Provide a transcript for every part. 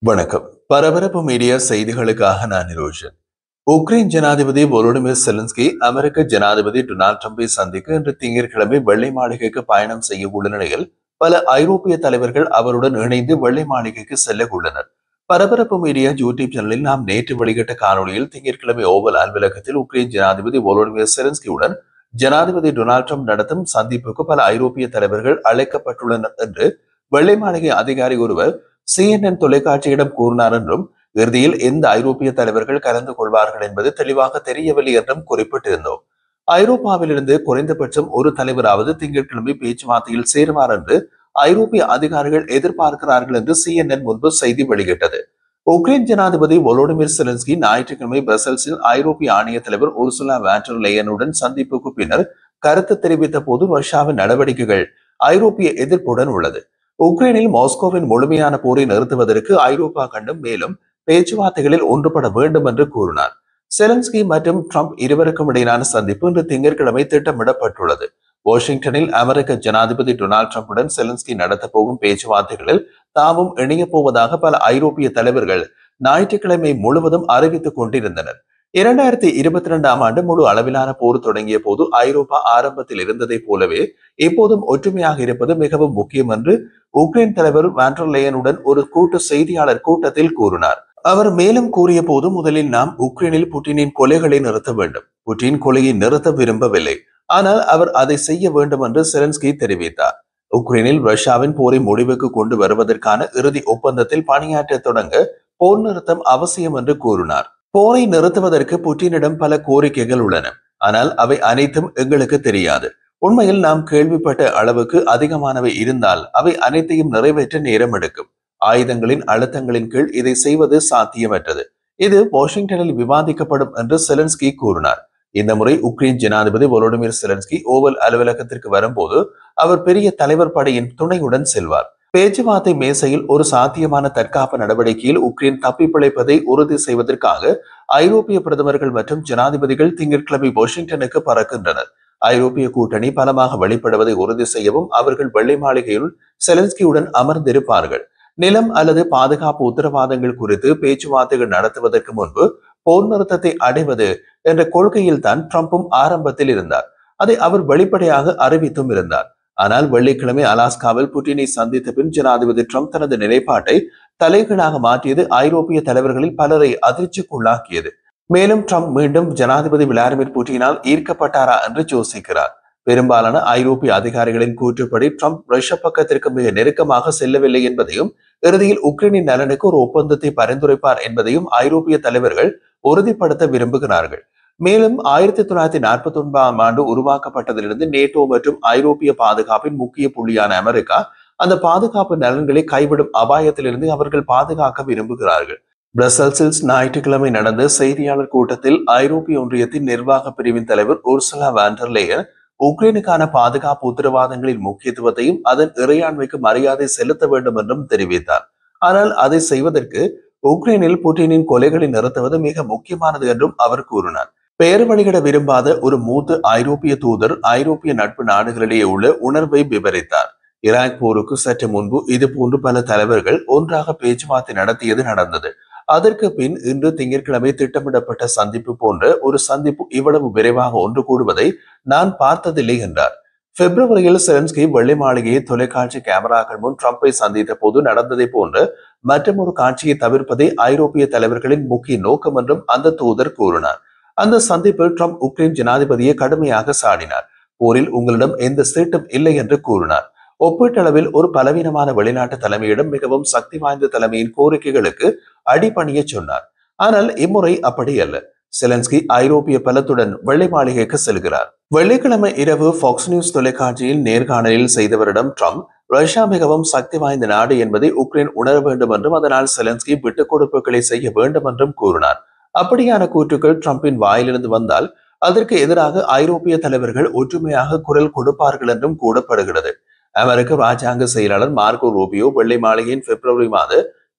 வணக்கம். பரபரப்பு மீடியா செய்திகளுக்காக நான் நிரோஷன். உக்ரைன் ஜனாதிபதி வோலோடிமிர் செலன்ஸ்கி அமெரிக்க ஜனாதிபதி டொனால்ட் ட்ரம்பை சந்திக்க இன்று திங்கட்கிழமை வெள்ளை மாளிகைக்கு பயணம் செய்ய உள்ள நிலையில் பல ஐரோப்பிய தலைவர்கள் அவருடன் இணைந்து வெள்ளை மாளிகைக்கு செல்ல உள்ளனர். பரபரப்பு மீடியா யூடியூப் சேனலில் நாம் நேற்று வெளியிட்ட காணொலியில் திங்கட்கிழமை ஓவல் அலுவலகத்தில் உக்ரைன் ஜனாதிபதி வோலோடிமிர் செலன்ஸ்கியுடன் ஜனாதிபதி டொனால்ட் ட்ரம்ப் நடத்தும் சந்திப்புக்கு பல ஐரோப்பிய தலைவர்கள் அழைக்கப்பட்டுள்ளனர் என்று வெள்ளை மாளிகை அதிகாரி ஒருவர் CNN தொலைக்காட்சியிடம் கூறினார் என்றும் இறுதியில் எந்த ஐரோப்பிய தலைவர்கள் கலந்து கொள்வார்கள் என்பது தெளிவாக தெரியவில்லை என்றும் குறிப்பிட்டிருந்தோம். ஐரோப்பாவிலிருந்து குறைந்தபட்சம் ஒரு தலைவராவது திங்கட்கிழமை பேச்சுவார்த்தையில் சேருவார் என்று ஐரோப்பிய அதிகாரிகள் எதிர்பார்க்கிறார்கள் என்று CNN முன்பு செய்தி வெளியிட்டது. உக்ரைன் ஜனாதிபதி வோலோடிமிர் செலன்ஸ்கி ஞாயிற்றுக்கிழமை பிரசல்ஸில் ஐரோப்பிய ஆணைய தலைவர் உர்சுலா வான் டெர் லெயனுடன் சந்திப்புக்கு பின்னர் கருத்து தெரிவித்த போது ரஷ்யாவின் நடவடிக்கைகள் ஐரோப்பிய எதிர்ப்புடன் உள்ளது. உக்ரைனில் மாஸ்கோவின் முழுமையான போரை நிறுத்துவதற்கு ஐரோப்பா கண்டம் மேலும் பேச்சுவார்த்தைகளில் ஒன்றுபட வேண்டும் என்று கூறினார். செலன்ஸ்கி மற்றும் ட்ரம்ப் இருவருக்கும் இடையிலான சந்திப்பு இன்று திங்கட்கிழமை திட்டமிடப்பட்டுள்ளது. வாஷிங்டனில் அமெரிக்க ஜனாதிபதி டொனால்ட் ட்ரம்புடன் செலன்ஸ்கி நடத்த போகும் பேச்சுவார்த்தைகளில் தாமும் இணைய போவதாக பல ஐரோப்பிய தலைவர்கள் ஞாயிற்றுக்கிழமை முழுவதும் அறிவித்துக் கொண்டிருந்தனர். 2022ஆம் ஆண்டு முழு அளவிலான போர் தொடங்கிய போது ஐரோப்பா ஆரம்பத்தில் இருந்ததை போலவே எப்போதும் ஒற்றுமையாக இருப்பது மிகவும் முக்கியம் என்று உக்ரைன் தலைவர் வான் டெர் லெயனுடன் ஒரு கூட்டு செய்தியாளர் கூட்டத்தில் கூறினார். அவர் மேலும் கூறிய போது, முதலில் நாம் உக்ரைனில் புட்டினின் கொலைகளை நிறுத்த வேண்டும். புட்டின் கொலையை நிறுத்த விரும்பவில்லை, ஆனால் அவர் அதை செய்ய வேண்டும் என்று செலன்ஸ்கி தெரிவித்தார். உக்ரைனில் ரஷ்யாவின் போரை முடிவுக்கு கொண்டு வருவதற்கான இறுதி ஒப்பந்தத்தில் பணியாற்ற தொடங்க போர் நிறுத்தம் அவசியம் என்று கூறினார். போரை நிறுத்துவதற்கு புட்டினிடம் பல கோரிக்கைகள் உள்ளன, ஆனால் அவை அனைத்தும் எங்களுக்கு தெரியாது. உண்மையில் நாம் கேள்விப்பட்ட அளவுக்கு அதிகமானவை இருந்தால் அவை அனைத்தையும் நிறைவேற்ற நேரம் எடுக்கும். ஆயுதங்களின் அழுத்தங்களின் கீழ் இதை செய்வது சாத்தியமற்றது. இது வாஷிங்டனில் விவாதிக்கப்படும் என்று செலன்ஸ்கி கூறினார். இந்த முறை உக்ரைன் ஜனாதிபதி வோலோடிமிர் செலன்ஸ்கி ஓவல் அலுவலகத்திற்கு வரும்போது அவர் பெரிய தலைவர் படையின் துணையுடன் செல்வார். பேச்சுவார்த்தை மேசையில் ஒரு சாத்தியமான தற்காப்பு நடவடிக்கையில் உக்ரைன் தப்பி பிழைப்பதை உறுதி செய்வதற்காக ஐரோப்பிய பிரதமர்கள் மற்றும் ஜனாதிபதிகள் திங்கட்கிழமை வாஷிங்டனுக்கு பறக்கின்றனர். ஐரோப்பிய கூட்டணி பலமாக வெளிப்படுவதை உறுதி செய்யவும் அவர்கள் வெள்ளை மாளிகையில் செலன்ஸ்கியுடன் அமர்ந்திருப்பார்கள். நிலம் அல்லது பாதுகாப்பு உத்தரவாதங்கள் குறித்து பேச்சுவார்த்தைகள் நடத்துவதற்கு முன்பு போர் நிறுத்தத்தை அடைவது என்ற கொள்கையில் தான் ட்ரம்பும் ஆரம்பத்தில் இருந்தார். அதை அவர் வெளிப்படையாக அறிவித்தும் இருந்தார். ஆனால் வெள்ளிக்கிழமை அலாஸ்காவில் புட்டினை சந்தித்த பின் ஜனாதிபதி ட்ரம்ப் தனது நிலைப்பாட்டை தலைகீழாக மாற்றியது ஐரோப்பிய தலைவர்களில் பலரை அதிர்ச்சிக்குள்ளாக்கியது. மேலும் ட்ரம்ப் மீண்டும் ஜனாதிபதி விளாடிமிர் புட்டினால் ஈர்க்கப்பட்டாரா என்று யோசிக்கிறார். பெரும்பாலான ஐரோப்பிய அதிகாரிகளின் கூற்றுப்படி ட்ரம்ப் ரஷ்ய பக்கத்திற்கு மிக நெருக்கமாக செல்லவில்லை என்பதையும் இறுதியில் உக்ரைனின் நலனுக்கு ஒரு ஒப்பந்தத்தை பரிந்துரைப்பார் என்பதையும் ஐரோப்பிய தலைவர்கள் உறுதிப்படுத்த விரும்புகிறார்கள். மேலும் 1949ஆம் ஆண்டு உருவாக்கப்பட்டதிலிருந்து நேட்டோ மற்றும் ஐரோப்பிய பாதுகாப்பின் முக்கிய புள்ளியான அமெரிக்கா அந்த பாதுகாப்பு நலன்களை கைவிடும் அபாயத்திலிருந்து அவர்கள் பாதுகாக்க விரும்புகிறார்கள். பிரசல்ஸில் ஞாயிற்றுக்கிழமை நடந்த செய்தியாளர் கூட்டத்தில் ஐரோப்பிய ஒன்றியத்தின் நிர்வாக பிரிவின் தலைவர் உர்சுலா வான் டெர் லெயன் உக்ரைனுக்கான பாதுகாப்பு உத்தரவாதங்களின் முக்கியத்துவத்தையும் அதன் இறையாண்மைக்கு மரியாதை செலுத்த வேண்டும் என்றும் தெரிவித்தார். ஆனால் அதை செய்வதற்கு உக்ரைனில் புட்டினின் கொலைகளை நிறுத்துவது மிக முக்கியமானது என்றும் அவர் கூறினார். பெயர் வெளியிட விரும்பாத ஒரு மூத்த ஐரோப்பிய தூதர் ஐரோப்பிய நட்பு நாடுகளிடையே உள்ள உணர்வை விவரித்தார். ஈராக் போருக்கு சற்று முன்பு இது போன்று பல தலைவர்கள் ஒன்றாக பேச்சுவார்த்தை நடத்தியது நடந்தது. அதற்கு பின் இன்று திங்கட்கிழமை திட்டமிடப்பட்ட சந்திப்பு போன்ற ஒரு சந்திப்பு இவ்வளவு விரைவாக ஒன்று கூடுவதை நான் பார்த்ததில்லை என்றார். பிப்ரவரியில் செலன்ஸ்கி வெள்ளை மாளிகையை தொலைக்காட்சி கேமராக்கள் முன் ட்ரம்பை சந்தித்த போது நடந்ததை போன்ற மற்றொரு காட்சியை தவிர்ப்பதே ஐரோப்பிய தலைவர்களின் முக்கிய நோக்கம் என்றும் அந்த தூதர் கூறினார். அந்த சந்திப்பில் ட்ரம்ப் உக்ரைன் ஜனாதிபதியை கடுமையாக சாடினார். போரில் உங்களிடம் எந்த சீட்டும் இல்லை என்று கூறினார். ஒப்பீட்டளவில் ஒரு பலவீனமான வெளிநாட்டு தலைமையிடம் மிகவும் சக்தி வாய்ந்த தலைமையின் கோரிக்கைகளுக்கு அடிபணிய சொன்னார். ஆனால் இம்முறை அப்படி அல்ல. செலன்ஸ்கி ஐரோப்பிய பலத்துடன் வெள்ளை மாளிகைக்கு செல்கிறார். வெள்ளிக்கிழமை இரவு ஃபாக்ஸ் நியூஸ் தொலைக்காட்சியில் நேர்காணலில் செய்தவரிடம் ட்ரம்ப் ரஷ்யா மிகவும் சக்தி வாய்ந்த நாடு என்பதை உக்ரைன் உணர வேண்டும் என்றும் அதனால் செலன்ஸ்கி விட்டுக் கொடுப்புகளை செய்ய வேண்டும் என்றும் கூறினார். அப்படியான கூற்றுக்கள் ட்ரம்பின் வாயிலிருந்து வந்தால் அதற்கு எதிராக ஐரோப்பிய தலைவர்கள் ஒற்றுமையாக குரல் கொடுப்பார்கள் என்றும் கூறப்படுகிறது. அமெரிக்க ராஜாங்க செயலாளர் மார்கோ ரூபியோ வெள்ளை மாளிகையின் பிப்ரவரி மாத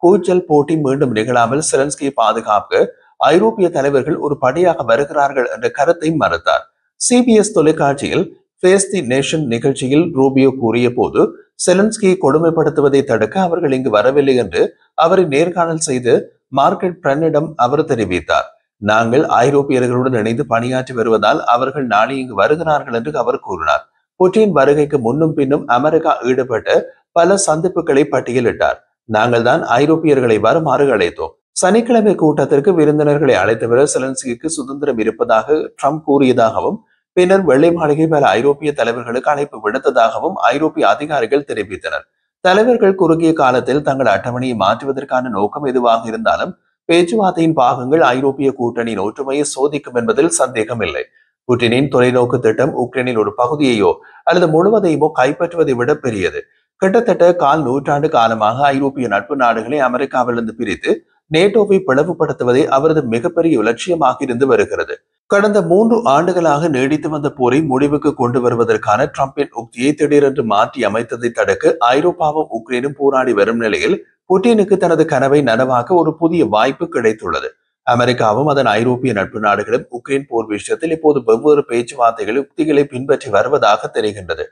கூச்சல் போட்டி மீண்டும் நிகழாமல் செலன்ஸ்கியை பாதுகாக்க ஐரோப்பிய தலைவர்கள் ஒரு படையாக வருகிறார்கள் என்ற கருத்தை மறுத்தார். CBS தொலைக்காட்சியில் ஃபேஸ் தி நேஷன் நிகழ்ச்சியில் ரூபியோ கூறிய போது செலன்ஸ்கியை கொடுமைப்படுத்துவதை தடுக்க அவர்கள் இங்கு வரவில்லை என்று அவரை நேர்காணல் செய்து மார்கரெட் பிரன்னிடம் அவர் தெரிவித்தார். நாங்கள் ஐரோப்பியர்களுடன் இணைந்து பணியாற்றி வருவதால் அவர்கள் நாளை இங்கு வருகிறார்கள் என்று அவர் கூறினார். புட்டின் வருகைக்கு முன்னும் பின்னும் அமெரிக்கா ஈடுபட்ட பல சந்திப்புகளை பட்டியலிட்டார். நாங்கள் தான் ஐரோப்பியர்களை வருமாறு அழைத்தோம். சனிக்கிழமை கூட்டத்திற்கு விருந்தினர்களை அழைத்தவர செலன்ஸ்கிக்கு சுதந்திரம் இருப்பதாக ட்ரம்ப் கூறியதாகவும் பின்னர் வெள்ளை மாளிகை பல ஐரோப்பிய தலைவர்களுக்கு அழைப்பு விடுத்ததாகவும் ஐரோப்பிய அதிகாரிகள் தெரிவித்தனர். தலைவர்கள் குறுகிய காலத்தில் தங்கள் அட்டவணையை மாற்றுவதற்கான நோக்கம் எதுவாக இருந்தாலும் பேச்சுவார்த்தையின் பாகங்கள் ஐரோப்பிய கூட்டணியின் ஒற்றுமையை சோதிக்கும் என்பதில் சந்தேகமில்லை. புட்டினின் தொலைநோக்கு திட்டம் உக்ரைனில் ஒரு பகுதியையோ அல்லது முழுவதையுமோ கைப்பற்றுவதை விட பெரியது. கிட்டத்தட்ட கால் நூற்றாண்டு காலமாக ஐரோப்பிய நட்பு நாடுகளை அமெரிக்காவிலிருந்து பிரித்து நேட்டோவை பிளவுபடுத்துவதே அவரது மிகப்பெரிய லட்சியமாக இருந்து வருகிறது. கடந்த 3 ஆண்டுகளாக நீடித்து வந்த போரை முடிவுக்கு கொண்டு வருவதற்கான ட்ரம்பின் உக்தியை திடீரென்று மாற்றி அமைத்ததை தடுக்க ஐரோப்பாவும் உக்ரைனும் போராடி வரும் நிலையில் புட்டினுக்கு தனது கனவை நனவாக்க ஒரு புதிய வாய்ப்பு கிடைத்துள்ளது. அமெரிக்காவும் அதன் ஐரோப்பிய நட்பு நாடுகளும் உக்ரைன் போர் விஷயத்தில் இப்போது வெவ்வேறு பேச்சுவார்த்தைகள் உக்திகளை பின்பற்றி வருவதாக தெரிகின்றது.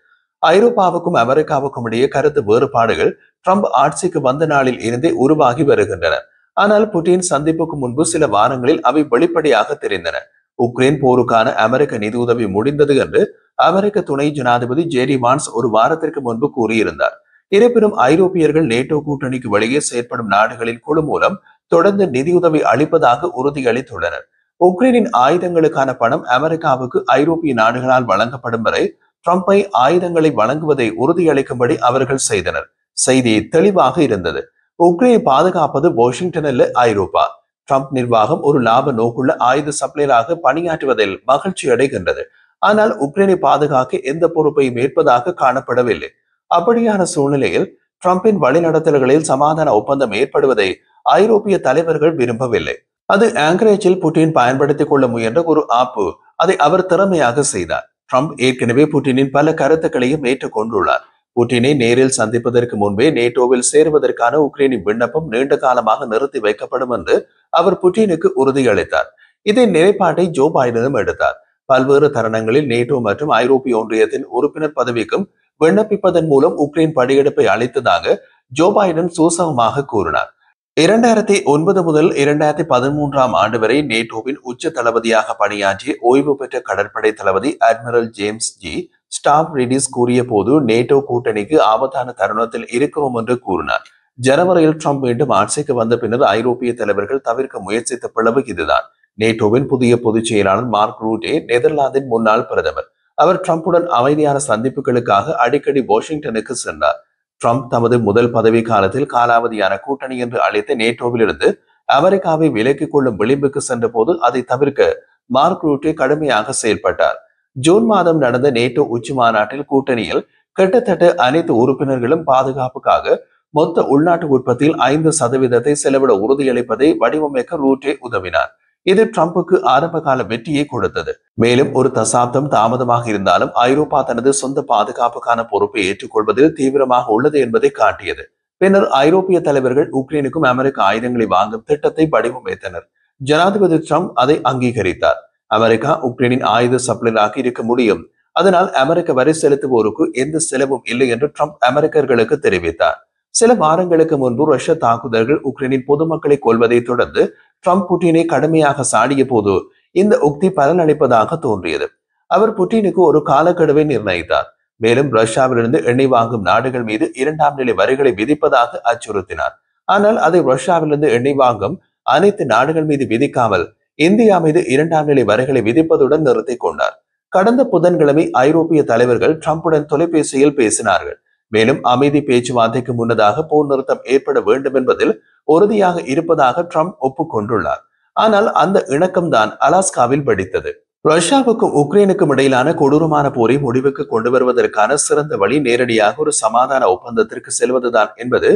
ஐரோப்பாவுக்கும் அமெரிக்காவுக்கும் இடையே கருத்து வேறுபாடுகள் ட்ரம்ப் ஆட்சிக்கு வந்த நாளில் இருந்தே உருவாகி வருகின்றன. ஆனால் புட்டின் சந்திப்புக்கு முன்பு சில வாரங்களில் அவை வெளிப்படையாக தெரிந்தன. உக்ரைன் போருக்கான அமெரிக்க நிதியுதவி முடிந்தது என்று அமெரிக்க துணை ஜனாதிபதி ஜேடி வான்ஸ் ஒரு வாரத்திற்கு முன்பு கூறியிருந்தார். இருப்பினும் ஐரோப்பியர்கள் நேட்டோ கூட்டணிக்கு வெளியே செயற்படும் நாடுகளின் குழு மூலம் தொடர்ந்து நிதியுதவி அளிப்பதாக உறுதியளித்துள்ளனர். உக்ரைனின் ஆயுதங்களுக்கான பணம் அமெரிக்காவுக்கு ஐரோப்பிய நாடுகளால் வழங்கப்படும் வரை ட்ரம்பை ஆயுதங்களை வழங்குவதை உறுதியளிக்கும்படி அவர்கள் செய்தனர். செய்தி தெளிவாக இருந்தது. உக்ரைனை பாதுகாப்பது வாஷிங்டன் அல்ல, ஐரோப்பா. ட்ரம்ப் நிர்வாகம் ஒரு லாப நோக்குள்ள ஆயுத சப்ளையராக பணியாற்றுவதில் மகிழ்ச்சி அடைகின்றது. ஆனால் உக்ரைனை பாதுகாக்க எந்த பொறுப்பையும் ஏற்பதாக காணப்படவில்லை. அப்படியான சூழ்நிலையில் ட்ரம்பின் வழிநடத்தல்களில் சமாதான ஒப்பந்தம் ஏற்படுவதை ஐரோப்பிய தலைவர்கள் விரும்பவில்லை. அது ஆங்கரேஜில் புட்டின் பயன்படுத்திக் கொள்ள முயன்ற ஒரு ஆப்பு. அதை அவர் திறமையாக செய்தார். ட்ரம்ப் ஏற்கனவே புட்டினின் பல கருத்துக்களையும் ஏற்றுக்கொண்டுள்ளார். புட்டினை நேரில் சந்திப்பதற்கு முன்பே நேட்டோவில் சேருவதற்கான உக்ரைனின் விண்ணப்பம் நீண்ட காலமாக நிறுத்தி வைக்கப்படும் என்று அவர் புட்டினுக்கு உறுதியளித்தார். இதே நிலைப்பாட்டை ஜோ பைடனும் எடுத்தார். பல்வேறு தருணங்களில் நேட்டோ மற்றும் ஐரோப்பிய ஒன்றியத்தின் உறுப்பினர் பதவிக்கும் விண்ணப்பிப்பதன் மூலம் உக்ரைன் படியெடுப்பை அளித்ததாக ஜோ பைடன் சூசகமாக கூறினார். 2009 முதல் 2013 ஆண்டு வரை நேட்டோவின் உச்ச தளபதியாக பணியாற்றிய ஓய்வு பெற்ற கடற்படை தளபதி அட்மிரல் ஜேம்ஸ் ஜி ஸ்டாவ்ரிடிஸ் கூறிய போது நேட்டோ கூட்டணிக்கு ஆபத்தான தருணத்தில் இருக்கிறோம் என்று கூறினார். ஜனவரியில் ட்ரம்ப் மீண்டும் ஆட்சிக்கு வந்த பின்னர் ஐரோப்பிய தலைவர்கள் தவிர்க்க முயற்சித்த பிளவு இதுதான். நேட்டோவின் புதிய பொதுச் செயலாளர் மார்க் ரூட்டே நெதர்லாந்தின் முன்னாள் பிரதமர். அவர் ட்ரம்புடன் அமைதியான சந்திப்புகளுக்காக அடிக்கடி வாஷிங்டனுக்கு சென்றார். ட்ரம்ப் தமது முதல் பதவி காலத்தில் காலாவதியான கூட்டணி என்று அழைத்த நேட்டோவிலிருந்து அமெரிக்காவை விலக்கிக் கொள்ளும் விளிம்புக்கு சென்ற போது அதை தவிர்க்க மார்க் ரூட்டே கடுமையாக செயல்பட்டார். ஜூன் மாதம் நடந்த நேட்டோ உச்சி மாநாட்டில் கூட்டணியில் கிட்டத்தட்ட அனைத்து உறுப்பினர்களும் பாதுகாப்புக்காக மொத்த உள்நாட்டு உற்பத்தியில் 5% செலவிட உறுதியளிப்பதை வடிவமைக்க ரூட்டே உதவினார். இது ட்ரம்புக்கு ஆரம்ப கால வெற்றியை கொடுத்தது. மேலும் ஒரு தசாப்தம் தாமதமாக இருந்தாலும் ஐரோப்பா தனது சொந்த பாதுகாப்புக்கான பொறுப்பை ஏற்றுக்கொள்வதில் தீவிரமாக உள்ளது என்பதை காட்டியது. பின்னர் ஐரோப்பிய தலைவர்கள் உக்ரைனுக்கும் அமெரிக்க ஆயுதங்களை வாங்கும் திட்டத்தை வடிவமைத்தனர். ஜனாதிபதி ட்ரம்ப் அதை அங்கீகரித்தார். அமெரிக்கா உக்ரைனின் ஆயுத சப்ளையராக இருக்க முடியும், அதனால் அமெரிக்க வரி செலுத்துவோருக்கு எந்த செலவும் இல்லை என்று ட்ரம்ப் அமெரிக்கர்களுக்கு தெரிவித்தார். சில வாரங்களுக்கு முன்பு ரஷ்ய தாக்குதல்கள் உக்ரைனின் பொதுமக்களை கொல்வதை தொடர்ந்து ட்ரம்ப் புட்டினை கடுமையாக சாடிய போது இந்த உக்தி பலனளிப்பதாக தோன்றியது. அவர் புட்டினுக்கு ஒரு காலக்கெடுவை நிர்ணயித்தார். மேலும் ரஷ்யாவிலிருந்து எண்ணெய் வாங்கும் நாடுகள் மீது 2ஆம் நிலை வரிகளை விதிப்பதாக அச்சுறுத்தினார். ஆனால் அதை ரஷ்யாவிலிருந்து எண்ணெய் வாங்கும் அனைத்து நாடுகள் மீது விதிக்காமல் இந்தியா மீது 2ஆம் நிலை வரிகளை விதிப்பதுடன் நிறுத்திக் கொண்டார். கடந்த புதன்கிழமை ஐரோப்பிய தலைவர்கள் ட்ரம்புடன் தொலைபேசியில் பேசினார்கள். மேலும் அமைதி பேச்சுவார்த்தைக்கு முன்னதாக போர் நிறுத்தம் ஏற்பட வேண்டும் என்பதில் உறுதியாக இருப்பதாக ட்ரம்ப் ஒப்புக்கொண்டுள்ளார். ஆனால் அந்த இணக்கம்தான் அலாஸ்காவில் வெடித்தது. ரஷ்யாவுக்கும் உக்ரைனுக்கும் இடையிலான கொடூரமான போரை முடிவுக்கு கொண்டு வருவதற்கான சிறந்த வழி நேரடியாக ஒரு சமாதான ஒப்பந்தத்திற்கு செல்வதுதான் என்பது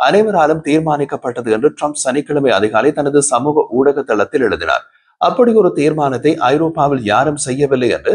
அனைவராலும் தீர்மானிக்கப்பட்டது என்று ட்ரம்ப் சனிக்கிழமை அதிகாலை தனது சமூக ஊடக தளத்தில் எழுதினார். அப்படி ஒரு தீர்மானத்தை ஐரோப்பாவில் யாரும் செய்யவில்லை என்று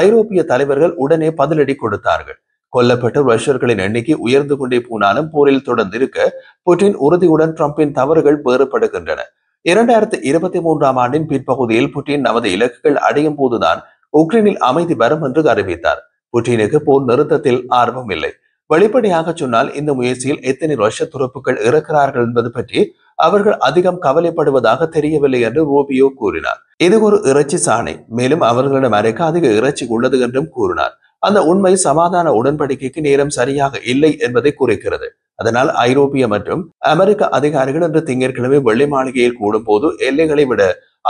ஐரோப்பிய தலைவர்கள் உடனே பதிலடி கொடுத்தார்கள். கொல்லப்பட்ட ரஷ்யர்களின் எண்ணிக்கை உயர்ந்து கொண்டே போனாலும் போரில் தொடர்ந்து இருக்க புட்டின் உறுதியுடன் ட்ரம்பின் தவறுகள் வேறுபடுகின்றன. 2023 ஆண்டின் பிற்பகுதியில் புட்டின் நமது இலக்குகள் அடையும் போதுதான் உக்ரைனில் அமைதி வரும் என்று அறிவித்தார். புட்டினுக்கு போர் நிறுத்தத்தில் ஆர்வம் இல்லை. வெளிப்படையாக சொன்னால் இந்த முயற்சியில் எத்தனை ரஷ்ய துருப்புக்கள் இறக்கிறார்கள் என்பது பற்றி அவர்கள் அதிகம் கவலைப்படுவதாக தெரியவில்லை என்று ரூபியோ கூறினார். இது ஒரு இறைச்சி சாணை, மேலும் அவர்களிடம் அரைக்க அதிக இறைச்சி உள்ளது என்றும் கூறினார். அந்த உண்மை சமாதான உடன்படிக்கைக்கு நேரம் சரியாக இல்லை என்பதை குறிக்கிறது. அதனால் ஐரோப்பிய மற்றும் அமெரிக்க அதிகாரிகள் இன்று திங்கட்கிழமை வெள்ளை மாளிகையில் கூடும் போது எல்லைகளை விட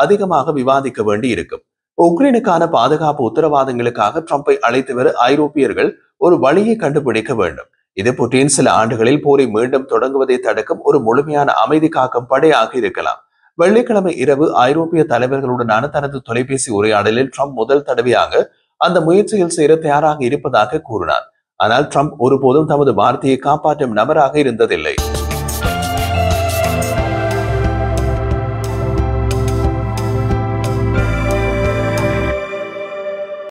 அதிகமாக விவாதிக்க வேண்டி இருக்கும். உக்ரைனுக்கான பாதுகாப்பு உத்தரவாதங்களுக்காக ட்ரம்பை அழைத்து வர ஐரோப்பியர்கள் ஒரு வழியை கண்டுபிடிக்க வேண்டும். இது புட்டின் சில ஆண்டுகளில் போரை மீண்டும் தொடங்குவதை தடுக்கும் ஒரு முழுமையான அமைதி காக்கும் படையாக இருக்கலாம். வெள்ளிக்கிழமை இரவு ஐரோப்பிய தலைவர்களுடனான தனது தொலைபேசி உரையாடலில் ட்ரம்ப் முதல் தடவையாக அந்த முயற்சியில் சேர தயாராக இருப்பதாக கூறினார். ஆனால் ட்ரம்ப் ஒருபோதும் தமது வார்த்தையை காப்பாற்றும் நபராக இருந்ததில்லை.